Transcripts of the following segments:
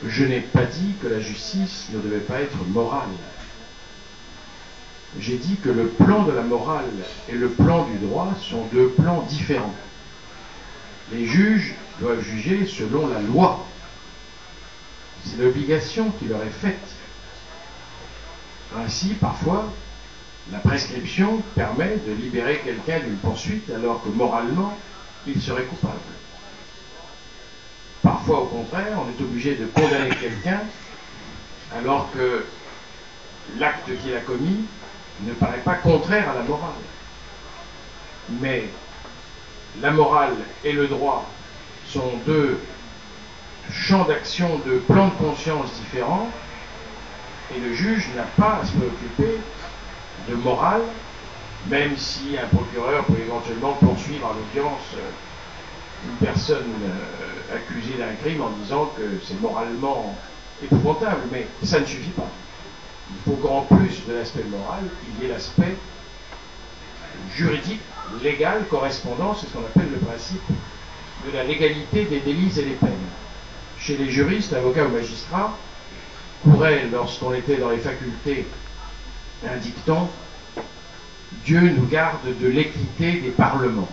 Je n'ai pas dit que la justice ne devait pas être morale. J'ai dit que le plan de la morale et le plan du droit sont deux plans différents. Les juges doivent juger selon la loi. C'est l'obligation qui leur est faite. Ainsi, parfois, la prescription permet de libérer quelqu'un d'une poursuite alors que moralement, il serait coupable. Parfois, au contraire, on est obligé de condamner quelqu'un alors que l'acte qu'il a commis ne paraît pas contraire à la morale. Mais la morale et le droit sont deux champs d'action, deux plans de conscience différents, et le juge n'a pas à se préoccuper de morale, même si un procureur peut éventuellement poursuivre à l'audience une personne accusée d'un crime en disant que c'est moralement épouvantable, mais ça ne suffit pas. Il faut qu'en plus de l'aspect moral, il y ait l'aspect juridique, légal, correspondant, c'est ce qu'on appelle le principe de la légalité des délits et des peines. Chez les juristes, avocats ou magistrats, courait, lorsqu'on était dans les facultés, un dicton: Dieu nous garde de l'équité des parlements.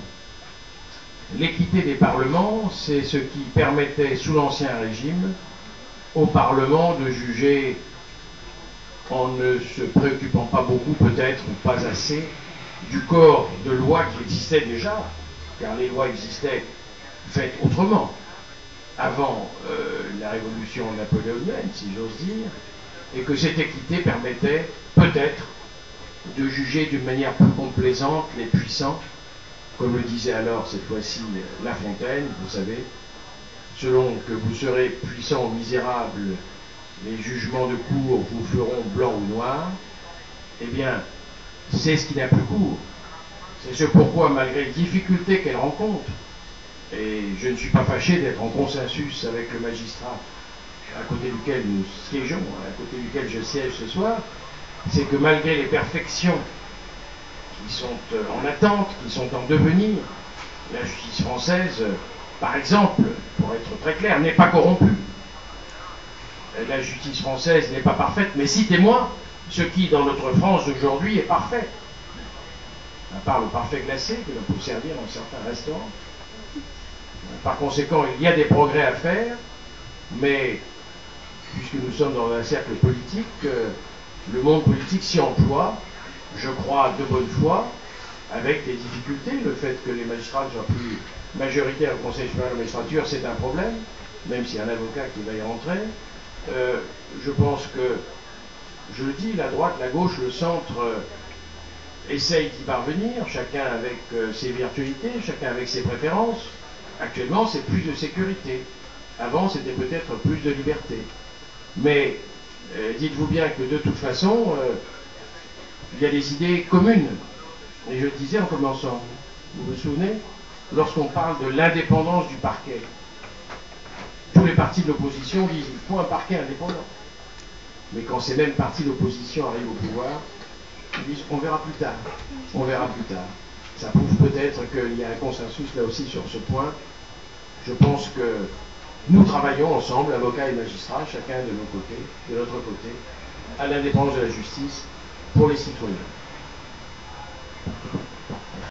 L'équité des parlements, c'est ce qui permettait, sous l'Ancien Régime, au Parlement de juger en ne se préoccupant pas beaucoup, peut-être, ou pas assez, du corps de loi qui existait déjà, car les lois existaient faites autrement, avant la révolution napoléonienne, si j'ose dire, et que cette équité permettait peut-être de juger d'une manière plus complaisante les puissants, comme le disait alors cette fois-ci La Fontaine, vous savez, selon que vous serez puissant ou misérable, les jugements de cour vous feront blanc ou noir. Eh bien, c'est ce qui n'a plus cours. C'est ce pourquoi, malgré les difficultés qu'elle rencontre, et je ne suis pas fâché d'être en consensus avec le magistrat à côté duquel nous siégeons, à côté duquel je siège ce soir, c'est que malgré les perfections qui sont en attente, qui sont en devenir, la justice française, par exemple, pour être très clair, n'est pas corrompue. La justice française n'est pas parfaite, mais citez-moi ce qui, dans notre France d'aujourd'hui, est parfait. À part le parfait glacé que l'on peut servir dans certains restaurants. Par conséquent, il y a des progrès à faire, mais puisque nous sommes dans un cercle politique, le monde politique s'y emploie, je crois, de bonne foi, avec des difficultés. Le fait que les magistrats ne soient plus majoritaires au Conseil supérieur de la magistrature, c'est un problème, même s'il y a un avocat qui va y rentrer. Je pense que, je le dis, la droite, la gauche, le centre essayent d'y parvenir, chacun avec ses virtualités, chacun avec ses préférences. Actuellement, c'est plus de sécurité. Avant, c'était peut-être plus de liberté. Mais dites-vous bien que de toute façon, il y a des idées communes. Et je le disais en commençant, vous vous souvenez, lorsqu'on parle de l'indépendance du parquet, tous les partis de l'opposition disent qu'il faut un parquet indépendant. Mais quand ces mêmes partis d'opposition arrivent au pouvoir, ils disent on verra plus tard, on verra plus tard. Ça prouve peut-être qu'il y a un consensus là aussi sur ce point. Je pense que nous travaillons ensemble, avocats et magistrats, chacun de notre côté, à l'indépendance de la justice pour les citoyens.